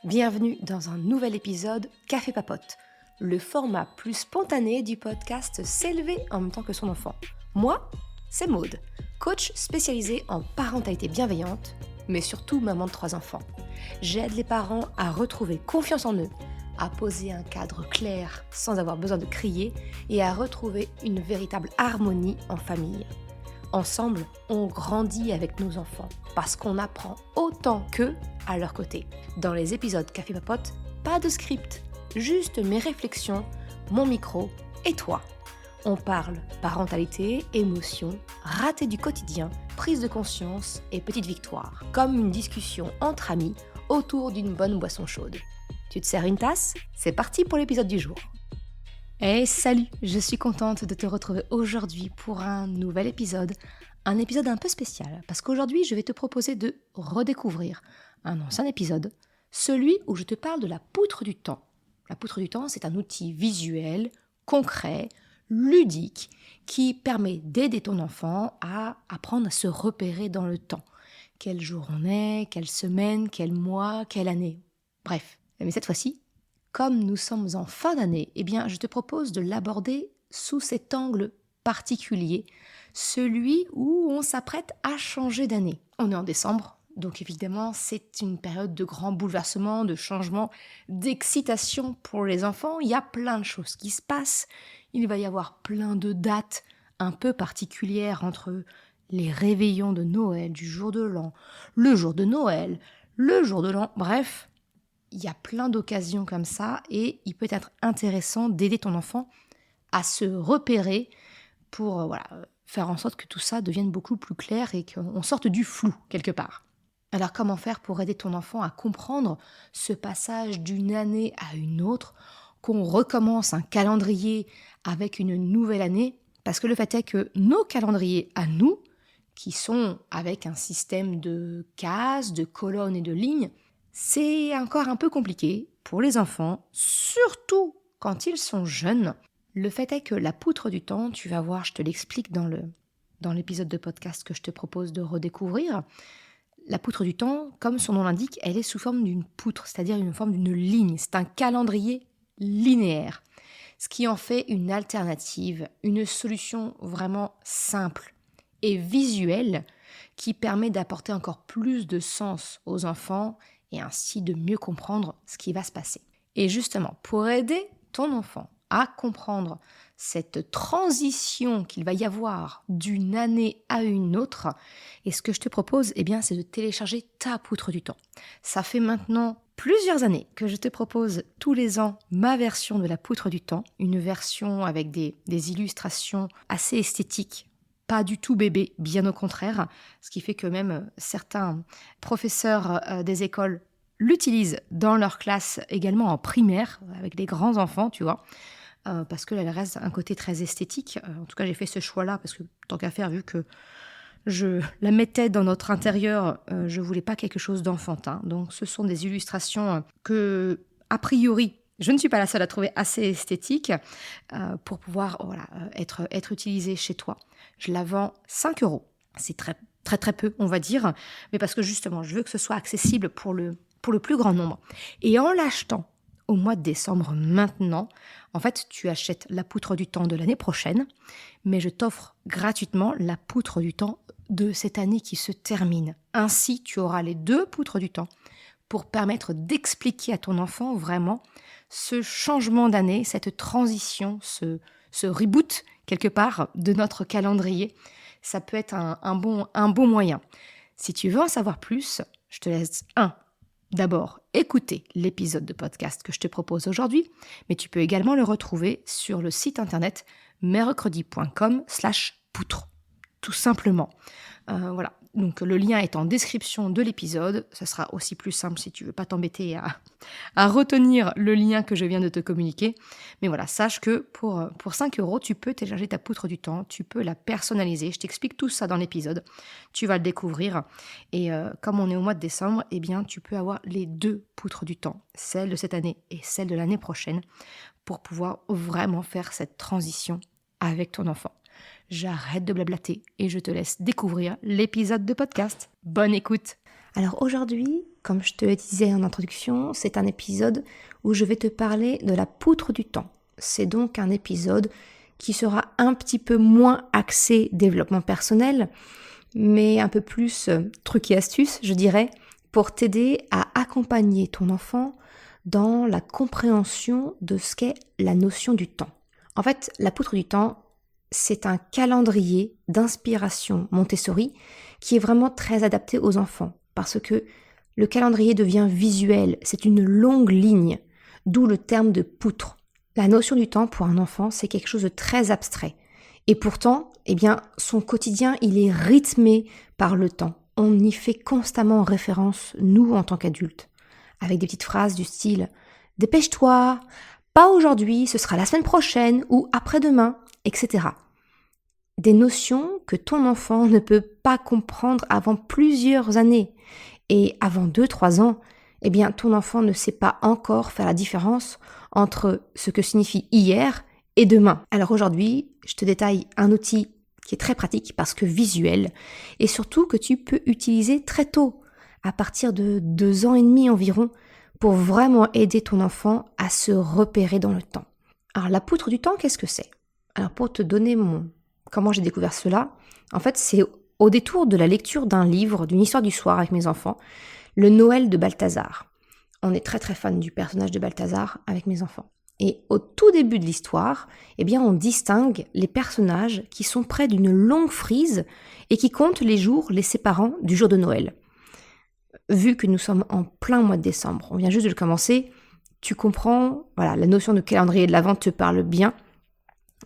Bienvenue dans un nouvel épisode Café Papote, le format plus spontané du podcast S'élever en même temps que son enfant. Moi, c'est Maude, coach spécialisée en parentalité bienveillante, mais surtout maman de 3 enfants. J'aide les parents à retrouver confiance en eux, à poser un cadre clair sans avoir besoin de crier et à retrouver une véritable harmonie en famille. Ensemble, on grandit avec nos enfants parce qu'on apprend autant qu'eux à leur côté. Dans les épisodes Café Papote, pas de script, juste mes réflexions, mon micro et toi. On parle parentalité, émotions, ratés du quotidien, prise de conscience et petites victoires, comme une discussion entre amis autour d'une bonne boisson chaude. Tu te sers une tasse ? C'est parti pour l'épisode du jour. Hey, salut, je suis contente de te retrouver aujourd'hui pour un nouvel épisode, un épisode un peu spécial, parce qu'aujourd'hui je vais te proposer de redécouvrir un ancien épisode, celui où je te parle de la poutre du temps. La poutre du temps, c'est un outil visuel, concret, ludique, qui permet d'aider ton enfant à apprendre à se repérer dans le temps. Quel jour on est, quelle semaine, quel mois, quelle année, bref. Mais cette fois-ci, comme nous sommes en fin d'année, je te propose de l'aborder sous cet angle particulier, celui où on s'apprête à changer d'année. On est en décembre, donc évidemment c'est une période de grands bouleversements, de changements, d'excitation pour les enfants. Il y a plein de choses qui se passent. Il va y avoir plein de dates un peu particulières entre les réveillons de Noël, du jour de l'an, le jour de Noël, le jour de l'an, bref. Il y a plein d'occasions comme ça et il peut être intéressant d'aider ton enfant à se repérer pour faire en sorte que tout ça devienne beaucoup plus clair et qu'on sorte du flou quelque part. Alors comment faire pour aider ton enfant à comprendre ce passage d'une année à une autre, qu'on recommence un calendrier avec une nouvelle année ? Parce que le fait est que nos calendriers à nous, qui sont avec un système de cases, de colonnes et de lignes, c'est encore un peu compliqué pour les enfants, surtout quand ils sont jeunes. Le fait est que la poutre du temps, tu vas voir, je te l'explique dans l'épisode de podcast que je te propose de redécouvrir. La poutre du temps, comme son nom l'indique, elle est sous forme d'une poutre, c'est-à-dire une forme d'une ligne. C'est un calendrier linéaire, ce qui en fait une alternative, une solution vraiment simple et visuelle qui permet d'apporter encore plus de sens aux enfants et ainsi de mieux comprendre ce qui va se passer. Et justement, pour aider ton enfant à comprendre cette transition qu'il va y avoir d'une année à une autre, et ce que je te propose, c'est de télécharger ta poutre du temps. Ça fait maintenant plusieurs années que je te propose tous les ans ma version de la poutre du temps, une version avec des illustrations assez esthétiques, pas du tout bébé, bien au contraire, ce qui fait que même certains professeurs des écoles l'utilisent dans leur classe également en primaire, avec des grands enfants, tu vois, parce qu'elle reste un côté très esthétique. En tout cas, j'ai fait ce choix-là parce que, tant qu'à faire, vu que je la mettais dans notre intérieur, je voulais pas quelque chose d'enfantin. Donc, ce sont des illustrations que, a priori, je ne suis pas la seule à trouver assez esthétiques pour pouvoir être utilisées chez toi. Je la vends 5 €. C'est très, très, très peu, on va dire, mais parce que justement, je veux que ce soit accessible pour le plus grand nombre. Et en l'achetant au mois de décembre maintenant, en fait, tu achètes la poutre du temps de l'année prochaine, mais je t'offre gratuitement la poutre du temps de cette année qui se termine. Ainsi, tu auras les 2 poutres du temps pour permettre d'expliquer à ton enfant vraiment ce changement d'année, cette transition, ce reboot quelque part de notre calendrier. Ça peut être un bon moyen. Si tu veux en savoir plus, je te laisse d'abord écouter l'épisode de podcast que je te propose aujourd'hui, mais tu peux également le retrouver sur le site internet mercredi.com/poutre, tout simplement. Donc le lien est en description de l'épisode. Ça sera aussi plus simple si tu veux pas t'embêter à retenir le lien que je viens de te communiquer. Mais voilà, sache que pour 5 €, tu peux télécharger ta poutre du temps, tu peux la personnaliser. Je t'explique tout ça dans l'épisode. Tu vas le découvrir. Et comme on est au mois de décembre, tu peux avoir les 2 poutres du temps, celle de cette année et celle de l'année prochaine, pour pouvoir vraiment faire cette transition avec ton enfant. J'arrête de blablater et je te laisse découvrir l'épisode de podcast. Bonne écoute! Alors aujourd'hui, comme je te le disais en introduction, c'est un épisode où je vais te parler de la poutre du temps. C'est donc un épisode qui sera un petit peu moins axé développement personnel, mais un peu plus trucs et astuces, je dirais, pour t'aider à accompagner ton enfant dans la compréhension de ce qu'est la notion du temps. En fait, la poutre du temps, c'est un calendrier d'inspiration Montessori qui est vraiment très adapté aux enfants parce que le calendrier devient visuel, c'est une longue ligne, d'où le terme de poutre. La notion du temps pour un enfant, c'est quelque chose de très abstrait. Et pourtant, son quotidien, il est rythmé par le temps. On y fait constamment référence, nous, en tant qu'adultes, avec des petites phrases du style « Dépêche-toi »,« Pas aujourd'hui, ce sera la semaine prochaine » ou « Après-demain », etc. Des notions que ton enfant ne peut pas comprendre avant plusieurs années. Et avant 2-3 ans, ton enfant ne sait pas encore faire la différence entre ce que signifie hier et demain. Alors aujourd'hui, je te détaille un outil qui est très pratique parce que visuel et surtout que tu peux utiliser très tôt, à partir de 2 ans et demi environ, pour vraiment aider ton enfant à se repérer dans le temps. Alors la poutre du temps, qu'est-ce que c'est ? Alors pour te donner comment j'ai découvert cela, en fait c'est au détour de la lecture d'un livre, d'une histoire du soir avec mes enfants, le Noël de Balthazar. On est très très fan du personnage de Balthazar avec mes enfants. Et au tout début de l'histoire, on distingue les personnages qui sont près d'une longue frise et qui comptent les jours les séparant du jour de Noël. Vu que nous sommes en plein mois de décembre, on vient juste de le commencer, tu comprends, la notion de calendrier de l'Avent te parle bien.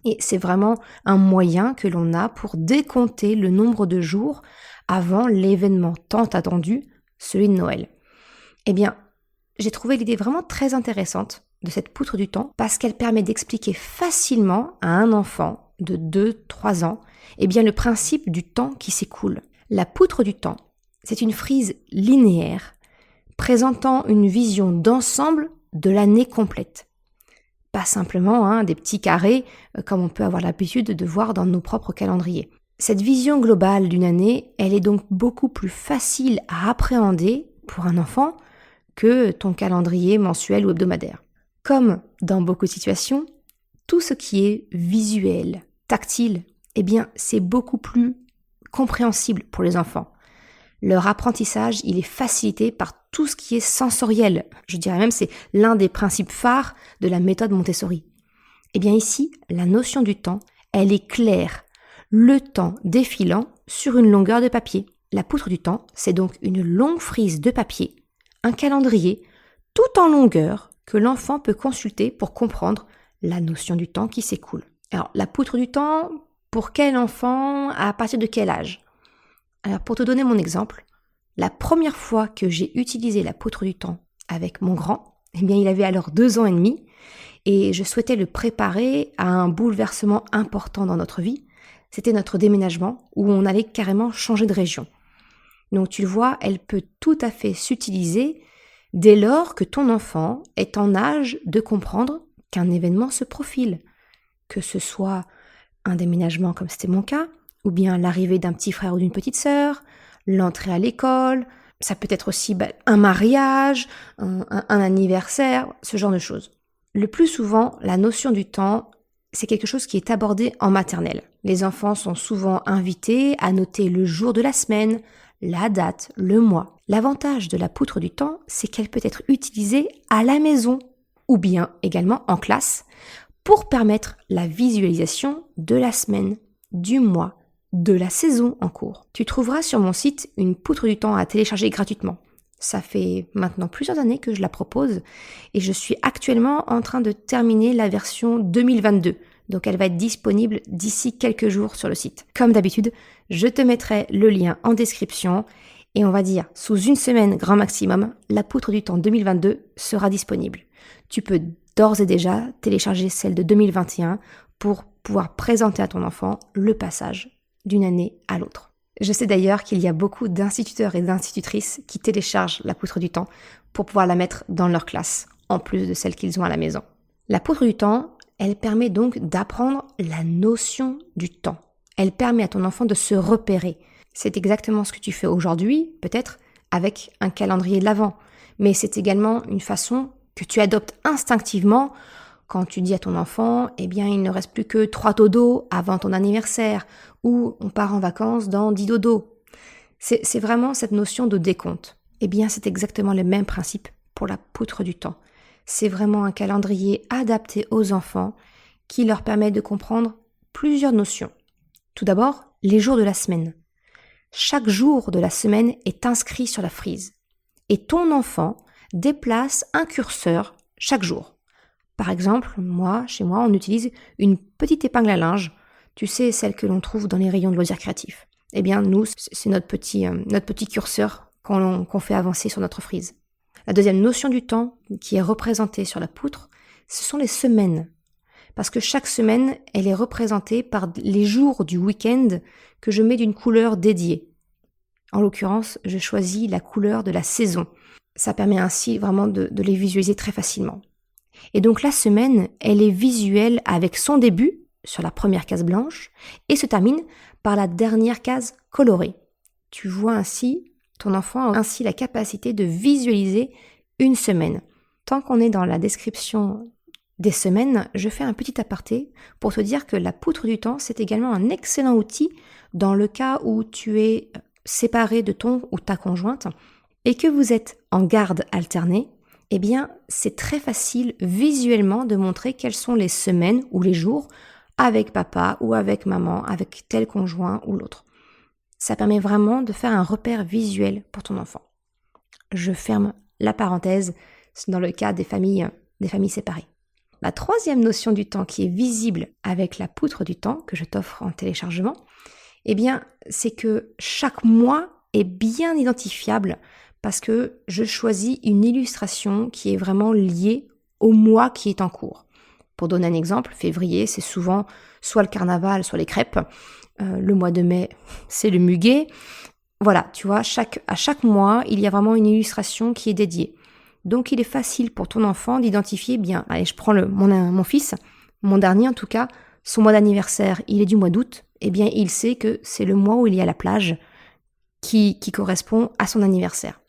Et c'est vraiment un moyen que l'on a pour décompter le nombre de jours avant l'événement tant attendu, celui de Noël. J'ai trouvé l'idée vraiment très intéressante de cette poutre du temps parce qu'elle permet d'expliquer facilement à un enfant de 2-3 ans le principe du temps qui s'écoule. La poutre du temps, c'est une frise linéaire présentant une vision d'ensemble de l'année complète. Pas simplement des petits carrés comme on peut avoir l'habitude de voir dans nos propres calendriers. Cette vision globale d'une année, elle est donc beaucoup plus facile à appréhender pour un enfant que ton calendrier mensuel ou hebdomadaire. Comme dans beaucoup de situations, tout ce qui est visuel, tactile, c'est beaucoup plus compréhensible pour les enfants. Leur apprentissage, il est facilité par tout ce qui est sensoriel. Je dirais même c'est l'un des principes phares de la méthode Montessori. Ici, la notion du temps, elle est claire. Le temps défilant sur une longueur de papier. La poutre du temps, c'est donc une longue frise de papier, un calendrier, tout en longueur, que l'enfant peut consulter pour comprendre la notion du temps qui s'écoule. Alors, la poutre du temps, pour quel enfant, à partir de quel âge ? Alors, pour te donner mon exemple, la première fois que j'ai utilisé la poutre du temps avec mon grand, il avait alors 2 ans et demi et je souhaitais le préparer à un bouleversement important dans notre vie. C'était notre déménagement où on allait carrément changer de région. Donc tu le vois, elle peut tout à fait s'utiliser dès lors que ton enfant est en âge de comprendre qu'un événement se profile, que ce soit un déménagement comme c'était mon cas, ou bien l'arrivée d'un petit frère ou d'une petite sœur, l'entrée à l'école, ça peut être aussi un mariage, un anniversaire, ce genre de choses. Le plus souvent, la notion du temps, c'est quelque chose qui est abordé en maternelle. Les enfants sont souvent invités à noter le jour de la semaine, la date, le mois. L'avantage de la poutre du temps, c'est qu'elle peut être utilisée à la maison ou bien également en classe pour permettre la visualisation de la semaine, du mois, de la saison en cours. Tu trouveras sur mon site une poutre du temps à télécharger gratuitement. Ça fait maintenant plusieurs années que je la propose et je suis actuellement en train de terminer la version 2022. Donc elle va être disponible d'ici quelques jours sur le site. Comme d'habitude, je te mettrai le lien en description et on va dire sous 1 semaine grand maximum, la poutre du temps 2022 sera disponible. Tu peux d'ores et déjà télécharger celle de 2021 pour pouvoir présenter à ton enfant le passage d'une année à l'autre. Je sais d'ailleurs qu'il y a beaucoup d'instituteurs et d'institutrices qui téléchargent la poutre du temps pour pouvoir la mettre dans leur classe, en plus de celle qu'ils ont à la maison. La poutre du temps, elle permet donc d'apprendre la notion du temps. Elle permet à ton enfant de se repérer. C'est exactement ce que tu fais aujourd'hui, peut-être, avec un calendrier de l'Avent. Mais c'est également une façon que tu adoptes instinctivement quand tu dis à ton enfant, eh bien, il ne reste plus que 3 dodos avant ton anniversaire, ou on part en vacances dans 10 dodos. C'est vraiment cette notion de décompte. Eh bien, c'est exactement le même principe pour la poutre du temps. C'est vraiment un calendrier adapté aux enfants qui leur permet de comprendre plusieurs notions. Tout d'abord, les jours de la semaine. Chaque jour de la semaine est inscrit sur la frise. Et ton enfant déplace un curseur chaque jour. Par exemple, chez moi, on utilise une petite épingle à linge. Tu sais, celle que l'on trouve dans les rayons de loisirs créatifs. Eh bien, nous, c'est notre petit curseur qu'on fait avancer sur notre frise. La deuxième notion du temps qui est représentée sur la poutre, ce sont les semaines. Parce que chaque semaine, elle est représentée par les jours du week-end que je mets d'une couleur dédiée. En l'occurrence, je choisis la couleur de la saison. Ça permet ainsi vraiment de les visualiser très facilement. Et donc la semaine, elle est visuelle avec son début sur la première case blanche et se termine par la dernière case colorée. Tu vois ainsi, ton enfant a ainsi la capacité de visualiser une semaine. Tant qu'on est dans la description des semaines, je fais un petit aparté pour te dire que la poutre du temps, c'est également un excellent outil dans le cas où tu es séparé de ton ou ta conjointe et que vous êtes en garde alternée. Eh bien, c'est très facile visuellement de montrer quelles sont les semaines ou les jours avec papa ou avec maman, avec tel conjoint ou l'autre. Ça permet vraiment de faire un repère visuel pour ton enfant. Je ferme la parenthèse dans le cas des familles séparées. La troisième notion du temps qui est visible avec la poutre du temps que je t'offre en téléchargement, eh bien, c'est que chaque mois est bien identifiable parce que je choisis une illustration qui est vraiment liée au mois qui est en cours. Pour donner un exemple, février, c'est souvent soit le carnaval, soit les crêpes. Le mois de mai, c'est le muguet. Voilà, tu vois, à chaque mois, il y a vraiment une illustration qui est dédiée. Donc, il est facile pour ton enfant d'identifier bien. Allez, je prends mon fils, mon dernier en tout cas, son mois d'anniversaire, il est du mois d'août. Eh bien, il sait que c'est le mois où il y a la plage qui correspond à son anniversaire.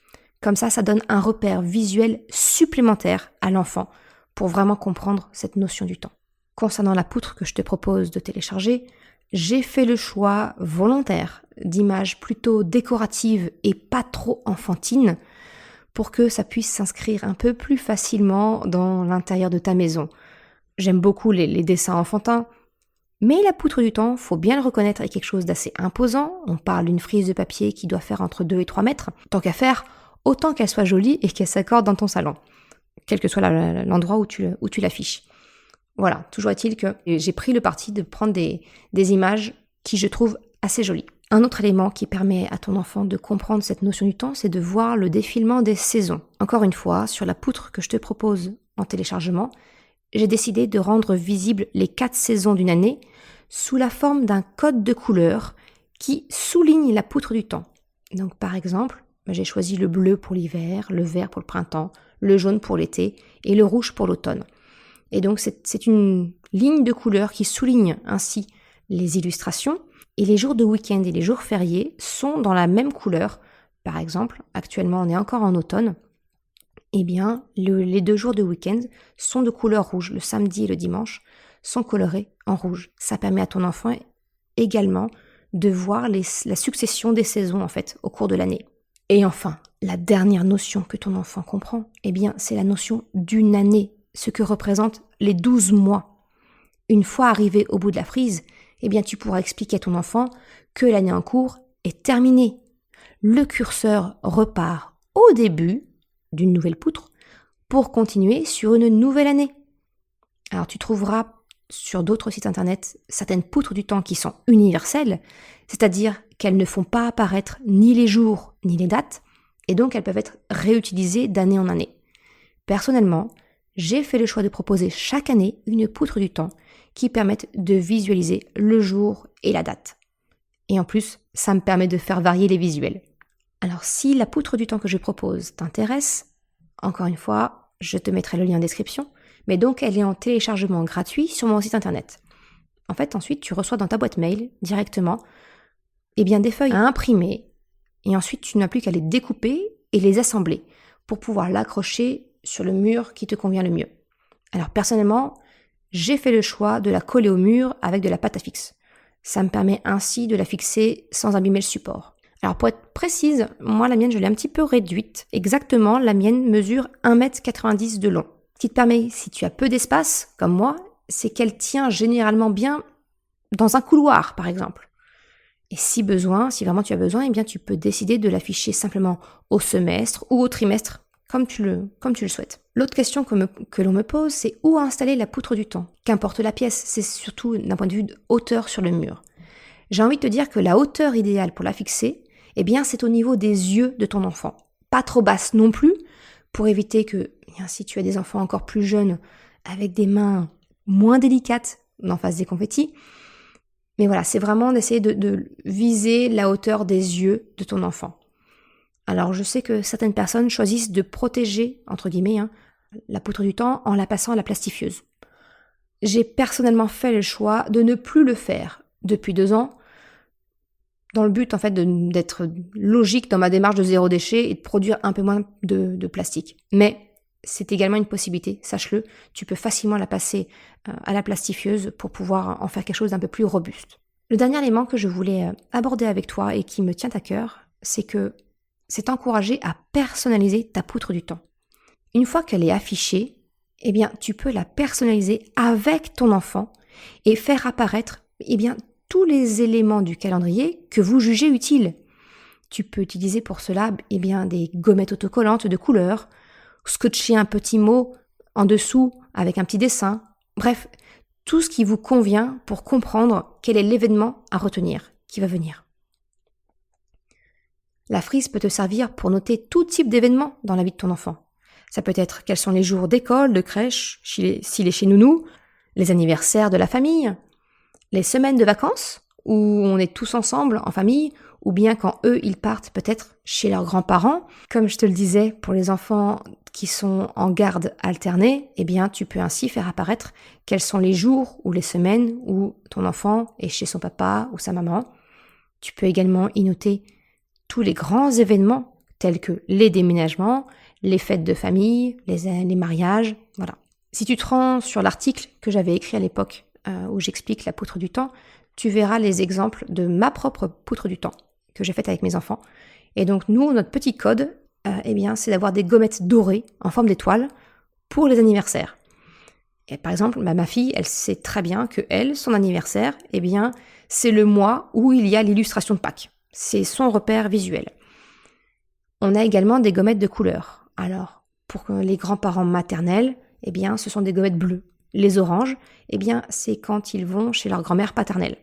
Comme ça donne un repère visuel supplémentaire à l'enfant pour vraiment comprendre cette notion du temps. Concernant la poutre que je te propose de télécharger, j'ai fait le choix volontaire d'images plutôt décoratives et pas trop enfantines pour que ça puisse s'inscrire un peu plus facilement dans l'intérieur de ta maison. J'aime beaucoup les dessins enfantins, mais la poutre du temps, faut bien le reconnaître, est quelque chose d'assez imposant. On parle d'une frise de papier qui doit faire entre 2 et 3 mètres. Tant qu'à faire, autant qu'elle soit jolie et qu'elle s'accorde dans ton salon, quel que soit l'endroit où tu l'affiches. Voilà, toujours est-il que j'ai pris le parti de prendre des images qui je trouve assez jolies. Un autre élément qui permet à ton enfant de comprendre cette notion du temps, c'est de voir le défilement des saisons. Encore une fois, sur la poutre que je te propose en téléchargement, j'ai décidé de rendre visibles les 4 saisons d'une année sous la forme d'un code de couleurs qui souligne la poutre du temps. Donc par exemple, j'ai choisi le bleu pour l'hiver, le vert pour le printemps, le jaune pour l'été et le rouge pour l'automne. Et donc c'est une ligne de couleurs qui souligne ainsi les illustrations. Et les jours de week-end et les jours fériés sont dans la même couleur. Par exemple, actuellement on est encore en automne. Eh bien, les 2 jours de week-end sont de couleur rouge. Le samedi et le dimanche sont colorés en rouge. Ça permet à ton enfant également de voir la succession des saisons en fait au cours de l'année. Et enfin, la dernière notion que ton enfant comprend, eh bien, c'est la notion d'une année, ce que représentent les 12 mois. Une fois arrivé au bout de la frise, eh bien, tu pourras expliquer à ton enfant que l'année en cours est terminée. Le curseur repart au début d'une nouvelle poutre pour continuer sur une nouvelle année. Alors, tu trouveras sur d'autres sites internet certaines poutres du temps qui sont universelles, c'est-à-dire qu'elles ne font pas apparaître ni les jours ni les dates, et donc elles peuvent être réutilisées d'année en année. Personnellement, j'ai fait le choix de proposer chaque année une poutre du temps qui permette de visualiser le jour et la date. Et en plus, ça me permet de faire varier les visuels. Alors si la poutre du temps que je propose t'intéresse, encore une fois, je te mettrai le lien en description, mais donc elle est en téléchargement gratuit sur mon site internet. En fait, ensuite, tu reçois dans ta boîte mail directement des feuilles à imprimer et ensuite tu n'as plus qu'à les découper et les assembler pour pouvoir l'accrocher sur le mur qui te convient le mieux. Alors personnellement, j'ai fait le choix de la coller au mur avec de la pâte à fixe. Ça me permet ainsi de la fixer sans abîmer le support. Alors pour être précise, moi la mienne je l'ai un petit peu réduite. Exactement, la mienne mesure 1,90 m de long. Ce qui te permet, si tu as peu d'espace, comme moi, c'est qu'elle tient généralement bien dans un couloir par exemple. Et si besoin, si vraiment tu as besoin, eh bien tu peux décider de l'afficher simplement au semestre ou au trimestre, comme tu le souhaites. L'autre question que l'on me pose, c'est où installer la poutre du temps. Qu'importe la pièce, c'est surtout d'un point de vue de hauteur sur le mur. J'ai envie de te dire que la hauteur idéale pour la fixer, eh bien c'est au niveau des yeux de ton enfant. Pas trop basse non plus, pour éviter que, si tu as des enfants encore plus jeunes, avec des mains moins délicates, on en fasse des confettis. Mais voilà, c'est vraiment d'essayer de viser la hauteur des yeux de ton enfant. Alors je sais que certaines personnes choisissent de protéger, entre guillemets, la poutre du temps en la passant à la plastifieuse. J'ai personnellement fait le choix de ne plus le faire depuis 2 ans, dans le but en fait d'être logique dans ma démarche de zéro déchet et de produire un peu moins de plastique. Mais c'est également une possibilité, sache-le, tu peux facilement la passer à la plastifieuse pour pouvoir en faire quelque chose d'un peu plus robuste. Le dernier élément que je voulais aborder avec toi et qui me tient à cœur, c'est que c'est encourager à personnaliser ta poutre du temps. Une fois qu'elle est affichée, eh bien, tu peux la personnaliser avec ton enfant et faire apparaître, tous les éléments du calendrier que vous jugez utiles. Tu peux utiliser pour cela, des gommettes autocollantes de couleur, scotcher un petit mot en dessous avec un petit dessin. Bref, tout ce qui vous convient pour comprendre quel est l'événement à retenir qui va venir. La frise peut te servir pour noter tout type d'événements dans la vie de ton enfant. Ça peut être quels sont les jours d'école, de crèche, s'il est chez nounou, les anniversaires de la famille, les semaines de vacances où on est tous ensemble en famille, ou bien quand eux, ils partent peut-être chez leurs grands-parents. Comme je te le disais, pour les enfants qui sont en garde alternée, tu peux ainsi faire apparaître quels sont les jours ou les semaines où ton enfant est chez son papa ou sa maman. Tu peux également y noter tous les grands événements tels que les déménagements, les fêtes de famille, les mariages, voilà. Si tu te rends sur l'article que j'avais écrit à l'époque où j'explique la poutre du temps, tu verras les exemples de ma propre poutre du temps que j'ai faite avec mes enfants. Et donc nous, notre petit code, c'est d'avoir des gommettes dorées en forme d'étoile pour les anniversaires. Et par exemple, ma fille, elle sait très bien que son anniversaire, c'est le mois où il y a l'illustration de Pâques. C'est son repère visuel. On a également des gommettes de couleur. Alors, pour les grands-parents maternels, ce sont des gommettes bleues. Les oranges, c'est quand ils vont chez leur grand-mère paternelle.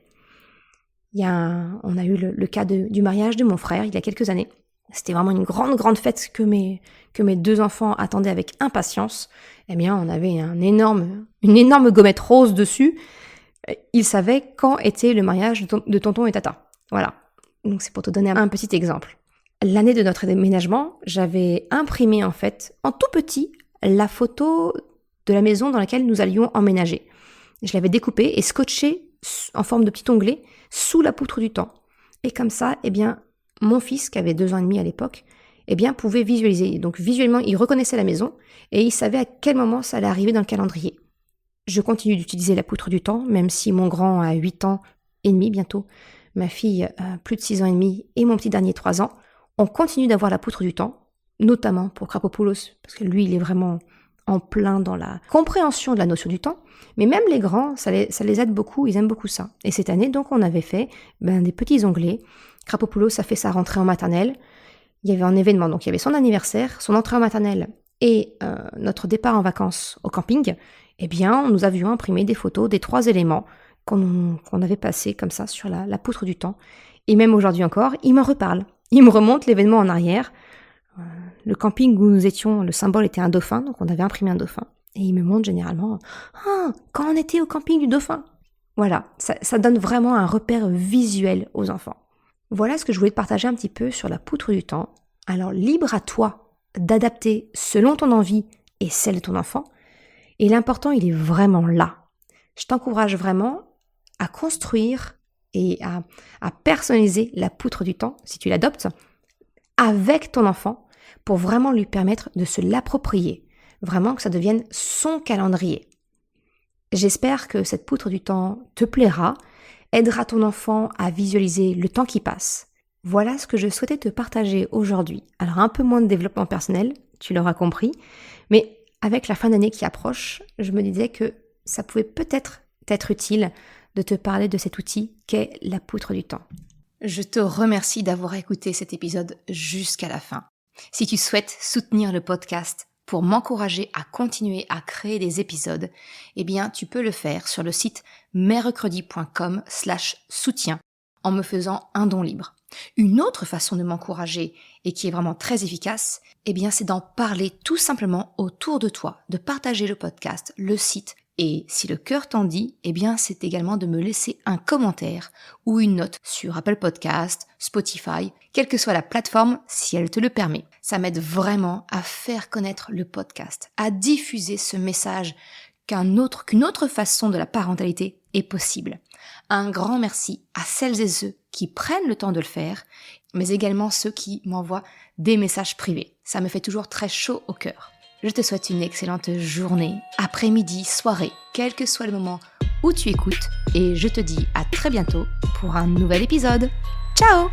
On a eu le cas du mariage de mon frère il y a quelques années. C'était vraiment une grande fête que mes 2 enfants attendaient avec impatience. On avait une énorme gommette rose dessus. Ils savaient quand était le mariage de tonton et tata. Voilà. Donc c'est pour te donner un petit exemple. L'année de notre déménagement, j'avais imprimé en tout petit, la photo de la maison dans laquelle nous allions emménager. Je l'avais découpée et scotchée en forme de petit onglet sous la poutre du temps. Et comme ça, mon fils, qui avait 2 ans et demi à l'époque, pouvait visualiser. Donc visuellement, il reconnaissait la maison et il savait à quel moment ça allait arriver dans le calendrier. Je continue d'utiliser la poutre du temps, même si mon grand a 8 ans et demi bientôt, ma fille a plus de 6 ans et demi et mon petit dernier 3 ans. On continue d'avoir la poutre du temps, notamment pour Krapopoulos, parce que lui, il est vraiment en plein dans la compréhension de la notion du temps. Mais même les grands, ça les aide beaucoup, ils aiment beaucoup ça. Et cette année, donc, on avait fait des petits onglets. Krapopoulos a fait sa rentrée en maternelle. Il y avait un événement, donc il y avait son anniversaire, son entrée en maternelle et notre départ en vacances au camping. Nous avions imprimé des photos des 3 éléments qu'on avait passés comme ça sur la poutre du temps. Et même aujourd'hui encore, il m'en reparle. Il me remonte l'événement en arrière. Le camping où nous étions, le symbole était un dauphin, donc on avait imprimé un dauphin. Et il me montre généralement « quand on était au camping du dauphin ». Voilà, ça donne vraiment un repère visuel aux enfants. Voilà ce que je voulais te partager un petit peu sur la poutre du temps. Alors libre à toi d'adapter selon ton envie et celle de ton enfant. Et l'important, il est vraiment là. Je t'encourage vraiment à construire et à personnaliser la poutre du temps, si tu l'adoptes, avec ton enfant pour vraiment lui permettre de se l'approprier, vraiment que ça devienne son calendrier. J'espère que cette poutre du temps te plaira, aidera ton enfant à visualiser le temps qui passe. Voilà ce que je souhaitais te partager aujourd'hui. Alors un peu moins de développement personnel, tu l'auras compris, mais avec la fin d'année qui approche, je me disais que ça pouvait peut-être être utile de te parler de cet outil qu'est la poutre du temps. Je te remercie d'avoir écouté cet épisode jusqu'à la fin. Si tu souhaites soutenir le podcast pour m'encourager à continuer à créer des épisodes, eh bien tu peux le faire sur le site mercredi.com/soutien en me faisant un don libre. Une autre façon de m'encourager et qui est vraiment très efficace, eh bien c'est d'en parler tout simplement autour de toi, de partager le podcast, le site. Et si le cœur t'en dit, eh bien c'est également de me laisser un commentaire ou une note sur Apple Podcast, Spotify, quelle que soit la plateforme si elle te le permet. Ça m'aide vraiment à faire connaître le podcast, à diffuser ce message qu'une autre façon de la parentalité est possible. Un grand merci à celles et ceux qui prennent le temps de le faire, mais également ceux qui m'envoient des messages privés. Ça me fait toujours très chaud au cœur. Je te souhaite une excellente journée, après-midi, soirée, quel que soit le moment où tu écoutes, et je te dis à très bientôt pour un nouvel épisode. Ciao!